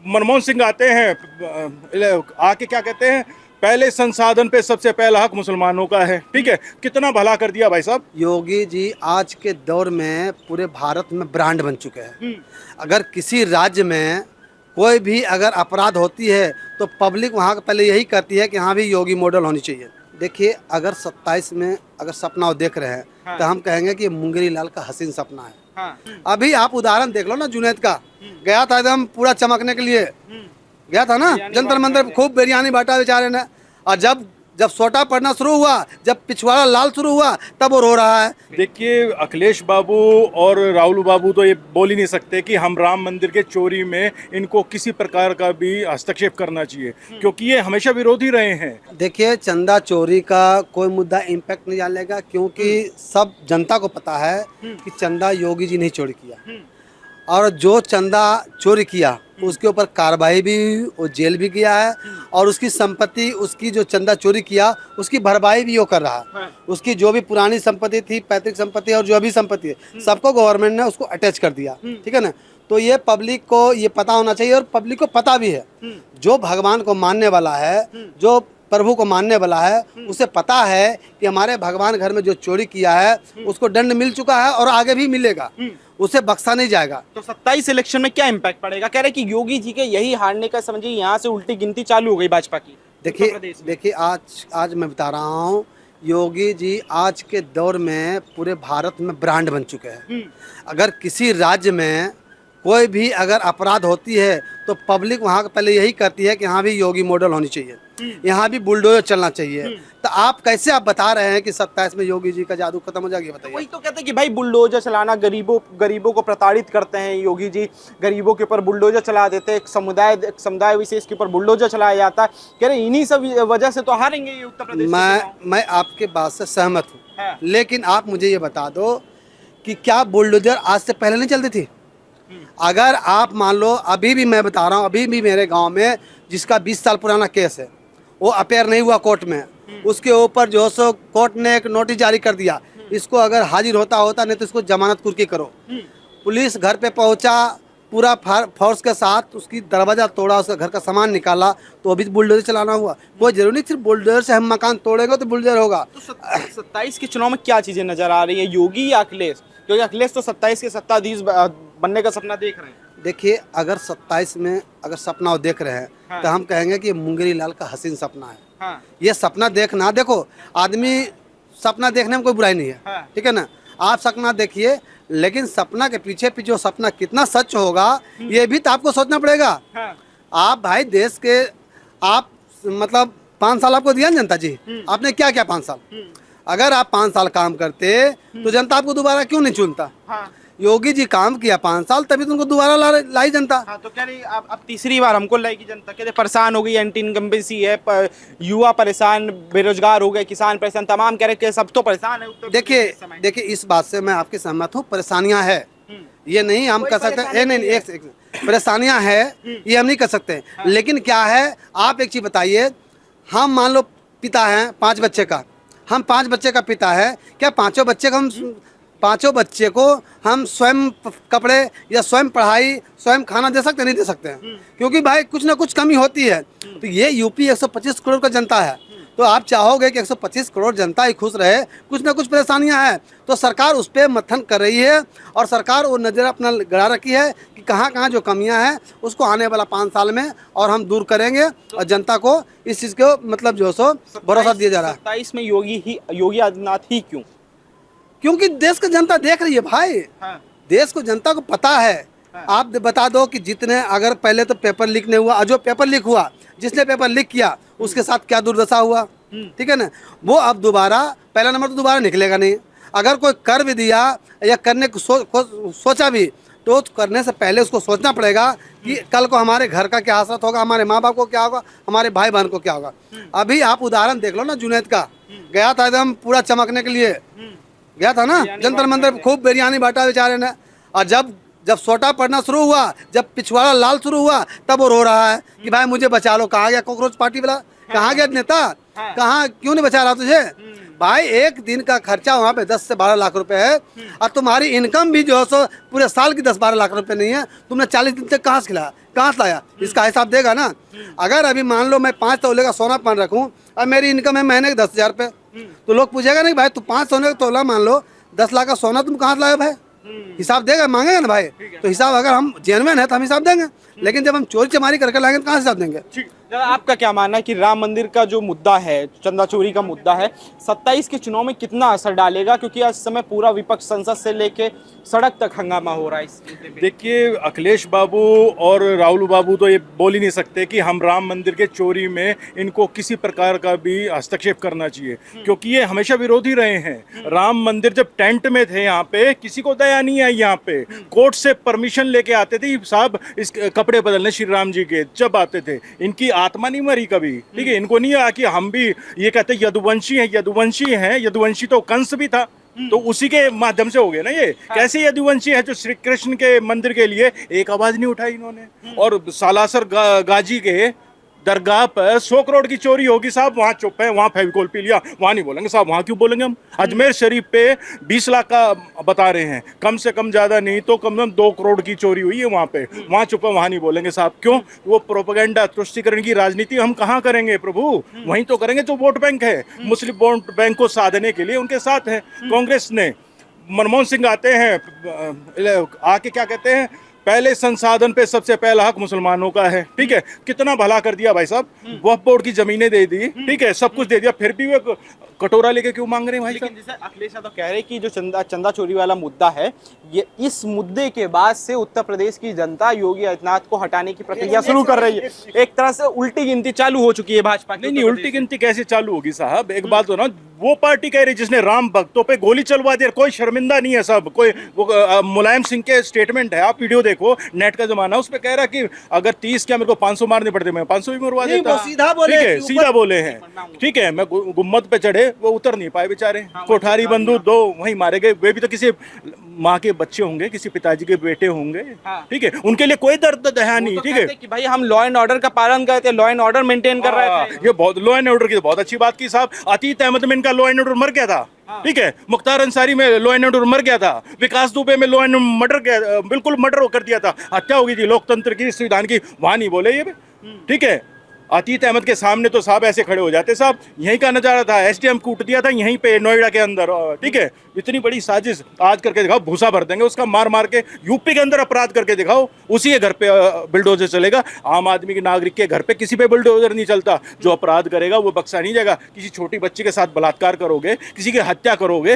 मनमोहन सिंह आते हैं, आके क्या कहते हैं, पहले संसाधन पे सबसे पहला हक मुसलमानों का है। ठीक है, कितना भला कर दिया भाई साहब। योगी जी आज के दौर में पूरे भारत में ब्रांड बन चुके हैं। अगर किसी राज्य में कोई भी अगर अपराध होती है तो पब्लिक वहाँ पहले यही कहती है कि हाँ भी योगी मॉडल होनी चाहिए। देखिए, अगर 27 में अगर सपना वो देख रहे हैं तो हम कहेंगे कि मुंगेरी लाल का हसीन सपना है। अभी आप उदाहरण देख लो ना, जुनैद का गया था एकदम पूरा चमकने के लिए, गया था ना जंतर मंतर, खूब बिरयानी बांटा बेचारे ने। और जब सोटा पड़ना शुरू हुआ, जब पिछवाड़ा लाल शुरू हुआ, तब वो रो रहा है। देखिए, अखिलेश बाबू और राहुल बाबू तो ये बोल ही नहीं सकते कि हम राम मंदिर के चोरी में इनको किसी प्रकार का भी हस्तक्षेप करना चाहिए, क्योंकि ये हमेशा विरोधी रहे हैं। देखिए, चंदा चोरी का कोई मुद्दा इम्पैक्ट नहीं डालेगा, क्योंकि सब जनता को पता है कि चंदा योगी जी ने चोरी किया, और जो चंदा चोरी किया उसके ऊपर कार्रवाई भी हुई, वो जेल भी गया है, और उसकी संपत्ति, उसकी जो चंदा चोरी किया उसकी भरपाई भी वो कर रहा है। उसकी जो भी पुरानी संपत्ति थी, पैतृक संपत्ति और जो अभी संपत्ति है, सबको गवर्नमेंट ने उसको अटैच कर दिया। ठीक है ना। तो ये पब्लिक को ये पता होना चाहिए, और पब्लिक को पता भी है। जो भगवान को मानने वाला है, जो प्रभु को मानने वाला है, उसे पता है कि हमारे भगवान घर में जो चोरी किया है उसको दंड मिल चुका है और आगे भी मिलेगा, उसे बख्शा नहीं जाएगा। तो 27 इलेक्शन में क्या इम्पैक्ट पड़ेगा? कह रहे कि योगी जी के यही हारने का समझिए यहाँ से उल्टी गिनती चालू हो गई भाजपा की। देखिए, आज मैं बता रहा हूँ, योगी जी आज के दौर में पूरे भारत में ब्रांड बन चुके हैं। अगर किसी राज्य में कोई भी अगर अपराध होती है तो पब्लिक वहाँ पहले यही कहती है कि हाँ भी योगी मॉडल होनी चाहिए, यहाँ भी बुलडोजर चलना चाहिए। तो आप कैसे आप बता रहे हैं कि 27 में योगी जी का जादू खत्म हो जाएगा? बताइए। वही तो कहते हैं कि भाई बुलडोजर चलाना, गरीबों को प्रताड़ित करते हैं योगी जी, गरीबों के ऊपर बुलडोजर चला देते हैं, एक समुदाय विशेष के ऊपर बुलडोजर चलाया जाता है। कह रहे इन्हीं सब वजह से तो हारेंगे ये उत्तर प्रदेश। मैं आपके बात से सहमत हूँ, लेकिन आप मुझे ये बता दो कि क्या बुलडोजर आज से पहले नहीं चलती थी? अगर आप मान लो, अभी भी मैं बता रहा हूँ, अभी भी मेरे गांव में जिसका 20 साल पुराना केस है, वो अपेयर नहीं हुआ कोर्ट में, उसके ऊपर जो सो कोर्ट ने एक नोटिस जारी कर दिया, इसको अगर हाजिर होता नहीं तो इसको जमानत कुर्की करो। पुलिस घर पे पहुंचा, पूरा फोर्स के साथ, उसकी दरवाजा तोड़ा, उसका घर का सामान निकाला, तो अभी बुलडोजर चलाना हुआ। कोई जरूरी नहीं सिर्फ बुलडोजर से हम मकान तोड़ेंगे तो बुलडोजर होगा। तो 27 के चुनाव में क्या चीजें नजर आ रही है, योगी या अखिलेश? क्योंकि अखिलेश तो 27 के सत्ताधीश बनने का सपना देख रहे हैं। देखिए, अगर 27 में अगर सपना वो देख रहे हैं तो हम कहेंगे कि मुंगेरी लाल का हसीन सपना है। ये सपना देखना, देखो आदमी सपना देखने में कोई बुराई नहीं है। ठीक है ना, आप सपना देखिए, लेकिन सपना के पीछे जो सपना कितना सच होगा ये भी तो आपको सोचना पड़ेगा। आप भाई देश के, आप मतलब 5 साल आपको दिया जनता जी, आपने क्या किया 5 साल? अगर आप 5 साल काम करते तो जनता आपको दोबारा क्यों नहीं चुनता? योगी जी काम किया 5 साल, तभी तुमको दोबारा लाई जनता। तो कह रही अब तीसरी बार हमको लाएगी जनता। कहते परेशान हो गई, एंटी इनकम्बेंसी है, युवा परेशान, बेरोजगार हो गए, किसान परेशान, तमाम कह रहे सब तो परेशान है। देखिए इस बात से मैं आपकी सहमत हूँ, परेशानियां है, ये नहीं हम कह सकते, नहीं एक परेशानियां है ये हम नहीं कर सकते। लेकिन क्या है, आप एक चीज बताइए, हम मान लो पिता हैं 5 बच्चे का, हम 5 बच्चे का पिता है, क्या पांचों बच्चे को हम स्वयं कपड़े या स्वयं पढ़ाई, स्वयं खाना दे सकते नहीं दे सकते हैं? क्योंकि भाई कुछ ना कुछ कमी होती है। तो ये यूपी 125 करोड़ का जनता है, तो आप चाहोगे कि 125 करोड़ जनता ही खुश रहे? कुछ ना कुछ परेशानियां हैं, तो सरकार उस पर मंथन कर रही है, और सरकार वो नज़र अपना गड़ा रखी है कि कहाँ कहाँ जो कमियां हैं उसको आने वाला 5 साल में और हम दूर करेंगे, और जनता को इस चीज़ को मतलब जो सो भरोसा दिया जा रहा है। 27 में योगी आदित्यनाथ ही क्यों? क्योंकि देश की जनता देख रही है भाई। देश को जनता को पता है। आप बता दो कि जितने, अगर पहले तो पेपर लीक नहीं हुआ, जो पेपर लीक हुआ, जिसने पेपर लीक किया उसके साथ क्या दुर्दशा हुआ, ठीक है ना, वो अब दोबारा पहला नंबर तो दोबारा निकलेगा नहीं। अगर कोई कर भी दिया या करने को सोचा भी, तो करने से पहले उसको सोचना पड़ेगा कि कल को हमारे घर का क्या हालत होगा, हमारे माँ बाप को क्या होगा, हमारे भाई बहन को क्या होगा। अभी आप उदाहरण देख लो ना, जुनैद का गया था एकदम पूरा चमकने के लिए, गया था ना जंतर मंतर, खूब बिरयानी बांटा बेचारे ने। और जब सोटा पड़ना शुरू हुआ, जब पिछवाड़ा लाल शुरू हुआ, तब वो रो रहा है कि भाई मुझे बचा लो। कहाँ गया कॉकरोच पार्टी वाला, कहाँ गया नेता, कहाँ, क्यों नहीं बचा रहा तुझे? भाई एक दिन का खर्चा वहाँ पे 10 से 12 लाख रुपए है, और तुम्हारी इनकम भी जो है सो पूरे साल की 10-12 लाख रुपए नहीं है। तुमने 40 दिन तक कहाँ से खिलाया, कहाँ से लाया, इसका हिसाब देगा ना। अगर अभी मान लो मैं 5 तोले का सोना पहन रखूँ और मेरी इनकम है महीने के 10,000 रुपये, तो लोग पूछेगा नहीं भाई तू 5 सोने का तोला मान लो 10 लाख का सोना तुम कहाँ से लाए भाई, हिसाब देगा, मांगेगा ना भाई। तो हिसाब अगर हम जेन्युइन है तो हम हिसाब देंगे, लेकिन जब हम चोरी चमारी करके लाएंगे तो कहाँ से हिसाब देंगे। दादा, आपका क्या मानना है कि राम मंदिर का जो मुद्दा है, चंदा चोरी का मुद्दा है, 27 के चुनाव में कितना असर डालेगा? क्योंकि इस समय पूरा विपक्ष संसद से लेके सड़क तक हंगामा हो रहा है इस मुद्दे पे। देखिए, अखिलेश बाबू और राहुल बाबू तो ये बोल ही नहीं सकते कि हम राम मंदिर के चोरी में इनको किसी प्रकार का भी हस्तक्षेप करना चाहिए, क्योंकि ये हमेशा विरोधी रहे हैं। राम मंदिर जब टेंट में थे यहाँ पे, किसी को दया नहीं आई। यहाँ पे कोर्ट से परमिशन लेके आते थे साहब इस कपड़े बदलने श्री राम जी के, जब आते थे इनकी आत्मा नहीं मरी कभी, ठीक है। इनको नहीं आया कि हम भी ये कहते यदुवंशी हैं, यदुवंशी हैं, यदुवंशी तो कंस भी था, तो उसी के माध्यम से हो गए ना ये। कैसे यदुवंशी है जो श्री कृष्ण के मंदिर के लिए एक आवाज नहीं उठाई इन्होंने। और सालासर गाजी के दरगाह पर 100 करोड़ की चोरी होगी साहब, वहाँ चुप है, वहाँ फेविकोल पी लिया, वहाँ नहीं बोलेंगे साहब, वहाँ क्यों बोलेंगे हम। अजमेर शरीफ पे 20 लाख का बता रहे हैं, कम से कम ज्यादा नहीं तो कम से कम 2 करोड़ की चोरी हुई है वहाँ पे, वहाँ चुप है, वहाँ नहीं बोलेंगे साहब। क्यों? वो प्रोपेगेंडा, तुष्टीकरण की राजनीति हम कहाँ करेंगे प्रभु, वहीं तो करेंगे जो वोट बैंक है। मुस्लिम वोट बैंक को साधने के लिए उनके साथ है कांग्रेस ने। मनमोहन सिंह आते हैं आके क्या कहते हैं, पहले संसाधन पे सबसे पहला हक मुसलमानों का है, ठीक है। कितना भला कर दिया भाई साहब, वक्फ बोर्ड की जमीनें दे दी, ठीक है, सब कुछ दे दिया, फिर भी वो कटोरा लेके क्यों मांग रहे हैं भाई साहब। लेकिन जैसे अखिलेश यादव कह रहे हैं कि जो चंदा चोरी वाला मुद्दा है, ये इस मुद्दे के बाद से उत्तर प्रदेश की जनता योगी आदित्यनाथ को हटाने की प्रक्रिया शुरू कर रही है। एक तरह से उल्टी गिनती चालू हो चुकी है भाजपा की। नहीं, उल्टी गिनती कैसे चालू होगी साहब, एक बात हो ना, वो पार्टी कह रही जिसने राम भक्तों पे गोली चलवा दी, कोई शर्मिंदा नहीं है सब। कोई वो मुलायम सिंह के स्टेटमेंट है, आप वीडियो देखो, नेट का जमाना, उस पे कह रहा कि अगर 30 क्या मेरे को 500 मारने पड़ते, मैं 500 भी मरवा देता। सीधा बोले, ठीक है, सीधा बोले हैं, ठीक है। मैं गुम्मत पे चढ़े, वो उतर नहीं पाए बेचारे, कोठारी बंदूक 2 वहीं मारे गए। वे भी तो किसी माँ के बच्चे होंगे, किसी पिताजी के बेटे होंगे, ठीक है, उनके लिए कोई दर्द दया नहीं, ठीक है। कि भाई हम लॉ एंड ऑर्डर का पालन करते, लॉ एंड ऑर्डर मेंटेन कर रहे थे। ये बहुत लॉ एंड ऑर्डर की तो बहुत अच्छी बात की साहब। अतीत अहमद में इनका लॉ एंड ऑर्डर मर गया था, ठीक है। मुख्तार अंसारी में लॉ एंड ऑर्डर मर गया था, विकास दुबे में लॉ एंड मर्डर गया, बिल्कुल मर्डर कर दिया था, हत्या हो गई थी लोकतंत्र की, संविधान की, वहां नहीं बोले ये, ठीक है। अतीत अहमद के सामने तो साहब ऐसे खड़े हो जाते साहब। यहीं का नजारा था, एसडीएम कूट दिया था यहीं पे नोएडा के अंदर, ठीक है। इतनी बड़ी साजिश आज करके दिखाओ, भूसा भर देंगे उसका, मार मार के यूपी के अंदर अपराध करके दिखाओ, उसी के घर पे बुलडोजर चलेगा। आम आदमी के, नागरिक के घर पे किसी पे बुलडोजर नहीं चलता। जो अपराध करेगा वो बख्शा नहीं जाएगा। किसी छोटी बच्ची के साथ बलात्कार करोगे, किसी की हत्या करोगे,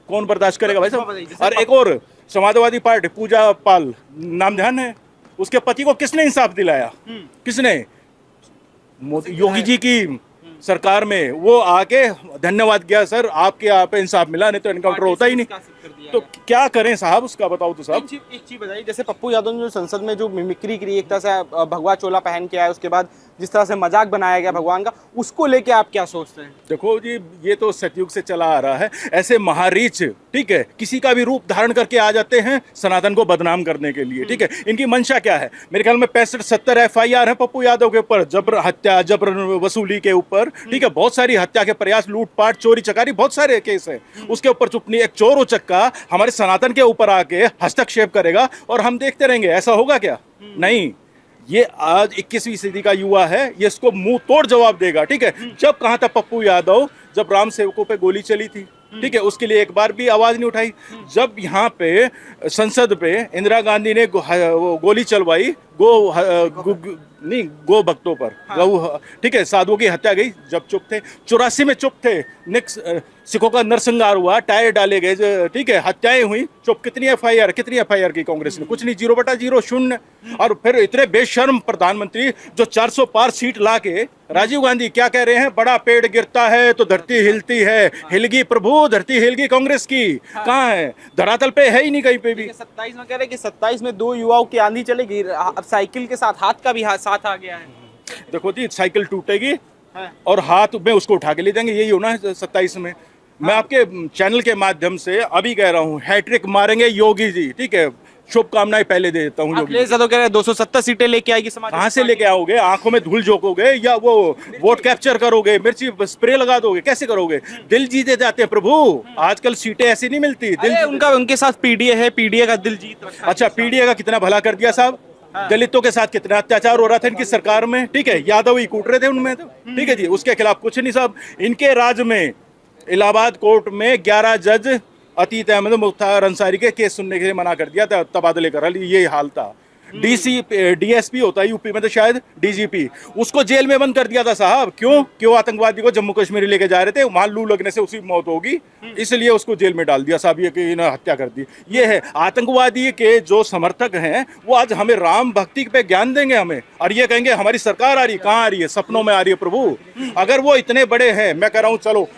कौन बर्दाश्त करेगा भाई साहब। और एक और समाजवादी पार्टी, पूजा पाल नाम ध्यान है, उसके पति को किसने इंसाफ दिलाया, किसने? योगी जी की सरकार में वो आके धन्यवाद किया, सर आपके यहाँ पे इंसाफ मिला, नहीं तो एनकाउंटर होता ही नहीं। तो क्या करें साहब उसका, बताओ तो साहब। एक चीज बताइए, जैसे पप्पू यादव ने जो संसद में जो मिमिक्री करी, एक तरह से भगवा चोला पहन के आया, उसके बाद जिस तरह से मजाक बनाया गया भगवान का, उसको लेके आप क्या सोचते हैं? देखो जी, ये तो सतयुग से चला आ रहा है, ऐसे महारीच, ठीक है, किसी का भी रूप धारण करके आ जाते हैं सनातन को बदनाम करने के लिए, ठीक है। इनकी मंशा क्या है? मेरे ख्याल में 65-70 FIR है पप्पू यादव के ऊपर, जबर हत्या, जबर वसूली के ऊपर, ठीक है। बहुत सारी हत्या के प्रयास, लूटपाट, चोरी चकारी, बहुत सारे केस है। उसके ऊपर चुप नहीं, एक चोर उचक्का हमारे सनातन के ऊपर आके हस्तक्षेप करेगा और हम देखते रहेंगे, ऐसा होगा क्या? नहीं। ये आज 21वीं सदी का युवा है, ये इसको मुंह तोड़ जवाब देगा, ठीक है। जब कहा था पप्पू यादव, जब राम सेवकों पे गोली चली थी, ठीक है, उसके लिए एक बार भी आवाज नहीं उठाई। जब यहाँ पे संसद पे इंदिरा गांधी ने गोली चलवाई गो भक्तों पर, गौ, ठीक है, साधुओं की हत्या गई, जब चुप थे। 84 में चुप थे, सिखों का नरसंहार हुआ, टायर डाले गए, ठीक है, हत्याएं हुई, चुप। कितनी FIR की कांग्रेस ने? कुछ नहीं, 0/0, 0। और फिर इतने बेशर्म प्रधानमंत्री जो 400 पार सीट ला के, राजीव गांधी क्या कह रहे हैं? बड़ा पेड़ गिरता है तो धरती हिलती है, हिलगी प्रभु, धरती हिलगी कांग्रेस की। कहाँ है? धरातल पे है ही नहीं कहीं पे भी। 27 में कह रहे कि 27 में 2 युवाओं की आंधी चलेगी, अब साइकिल के साथ हाथ का भी साथ आ गया है। देखो जी, साइकिल टूटेगी और हाथ में उसको उठा के ले जाएंगे, यही होना है 27 में। मैं आपके चैनल के माध्यम से अभी कह रहा हूँ, हैट्रिक मारेंगे योगी जी, ठीक है। शुभकामनाएं पहले दे देता हूँ योगी। अखिलेश यादव कह रहे हैं 270 सीटें लेके आएगी समाज। कहाँ से लेके आओगे? आंखों में धूल झोंकोगे या वो वोट कैप्चर करोगे, मिर्ची स्प्रे लगा दोगे, कैसे करोगे? दिल जीते जाते हैं प्रभु, आजकल सीटें ऐसी नहीं मिलती। अरे उनका उनके साथ पीडीए है, पीडीए का दिल जीत रखा है। अच्छा, पीडीए का कितना भला कर दिया साहब, दलितों के साथ कितना अत्याचार हो रहा था इनकी सरकार में, ठीक है, यादव ही कूट रहे थे उनमें, तो ठीक है जी, उसके खिलाफ कुछ नहीं साहब। इनके राज में इलाहाबाद कोर्ट में 11 जज अतीत अहमद मुख्तार अंसारी के केस सुनने के लिए मना कर दिया था, तबादले करा ली, ये हाल था। डीएसपी होता है यूपी में तो शायद डीजीपी, उसको जेल में बंद कर दिया था साहब। क्यों आतंकवादी को जम्मू कश्मीर लेके जा रहे थे, वहां लू लगने से उसी मौत होगी, इसलिए उसको जेल में डाल दिया साहब, ये कि इन्हें हत्या कर दी। ये है आतंकवादी के जो समर्थक हैं, वो आज हमें राम भक्ति पे ज्ञान देंगे हमें, और ये कहेंगे हमारी सरकार आ रही, कहाँ आ रही है? सपनों में आ रही है प्रभु। अगर वो इतने बड़े हैं, मैं कह रहा हूँ चलो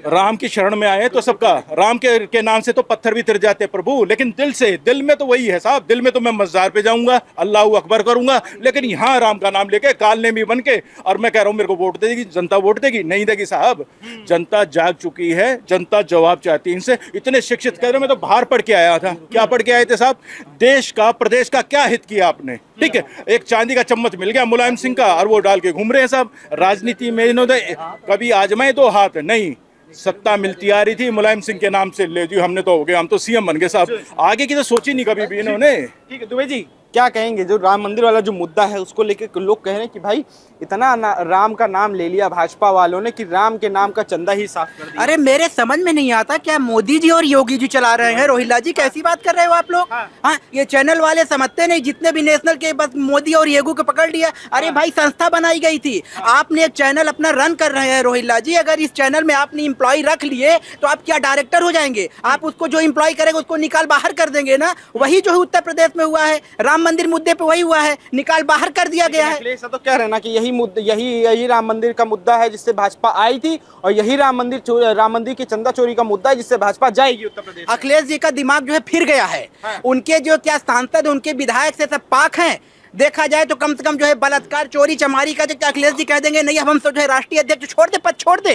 राम की शरण में आए तो सबका राम के नाम से तो पत्थर भी तिर जाते प्रभु, लेकिन दिल से, दिल में तो वही है साहब। दिल में तो मैं मज़ार पे जाऊंगा, अल्लाह अकबर करूंगा, लेकिन यहाँ राम का नाम लेके काल नेमी बन के, और मैं कह रहा हूँ मेरे को वोट देगी जनता, वोट देगी? नहीं देगी साहब। जनता जाग चुकी है, जनता जवाब चाहती है इनसे। इतने शिक्षित कह रहे, मैं तो बाहर पढ़ के आया था। क्या पढ़ के आए थे साहब? देश का, प्रदेश का क्या हित किया आपने, ठीक है? एक चांदी का चम्मच मिल गया मुलायम सिंह का, और वो डाल के घूम रहे हैं साहब। राजनीति में इन्होंने कभी आजमाए 2 हाथ नहीं, सत्ता मिलती आ रही थी मुलायम सिंह के नाम से, ले जी हमने तो हो गए, हम तो सीएम बन गए साहब। आगे की तो सोची नहीं कभी भी इन्होंने। ठीक है दुबे जी, क्या कहेंगे जो राम मंदिर वाला जो मुद्दा है उसको लेकर लोग कह रहे हैं कि भाई इतना राम का नाम ले लिया भाजपा वालों ने कि राम के नाम का चंदा ही साफ कर दिया। अरे मेरे समझ में नहीं आता, क्या मोदी जी और योगी जी चला रहे हैं? रोहिला जी कैसी बात कर रहे हो आप लोग? हाँ, ये चैनल वाले समझते नहीं, जितने भी नेशनल के बस मोदी और योगी को पकड़ लिया। अरे भाई संस्था बनाई गई थी, आपने एक चैनल अपना रन कर रहे हैं रोहिला जी। अगर इस चैनल में आपने इम्प्लॉय रख लिए तो आप क्या डायरेक्टर हो जाएंगे? आप उसको जो इम्प्लॉय करेंगे उसको निकाल बाहर कर देंगे ना। वही जो है उत्तर प्रदेश में हुआ है, राम मंदिर मुद्दे पे वही हुआ है, निकाल बाहर कर दिया गया है। अखिलेश तो कह रहे हैं ना कि यही राम मंदिर का मुद्दा है जिससे भाजपा आई थी, और यही राम मंदिर की चंदा चोरी का मुद्दा है जिससे भाजपा जाएगी उत्तर प्रदेश। अखिलेश जी का दिमाग जो है फिर गया है। उनके जो क्या सांसद, उनके विधायक से सब पाक हैं। देखा जाए तो कम से कम जो है बलात्कार, चोरी चमारी का जो अखिलेश जी कह देंगे नहीं अब हम जो है राष्ट्रीय अध्यक्ष छोड़ दे, पद छोड़ दे।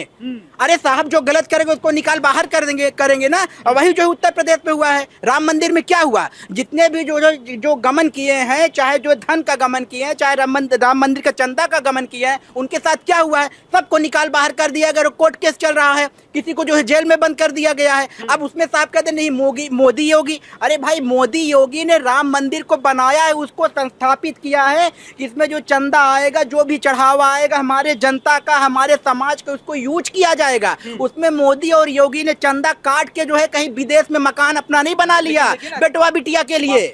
अरे साहब जो गलत करेंगे उसको निकाल बाहर कर देंगे, करेंगे ना। और वही जो है उत्तर प्रदेश में हुआ है। राम मंदिर में क्या हुआ? जितने भी जो गमन किए हैं, चाहे जो धन का गमन किए हैं, चाहे राम मंदिर का चंदा का गमन किया है, उनके साथ क्या हुआ है? सबको निकाल बाहर कर दिया गया। कोर्ट केस चल रहा है, किसी को जो है जेल में बंद कर दिया गया है। अब उसमें साहब कहते नहीं मोदी योगी। अरे भाई मोदी योगी ने राम मंदिर को बनाया है, उसको संस्थापित किया है कि इसमें जो चंदा आएगा, जो भी चढ़ावा आएगा हमारे जनता का, हमारे समाज का, उसको यूज किया जाएगा। उसमें मोदी और योगी ने चंदा काट के जो है कहीं विदेश में मकान अपना नहीं बना लिया बेटवा बिटिया के लिए।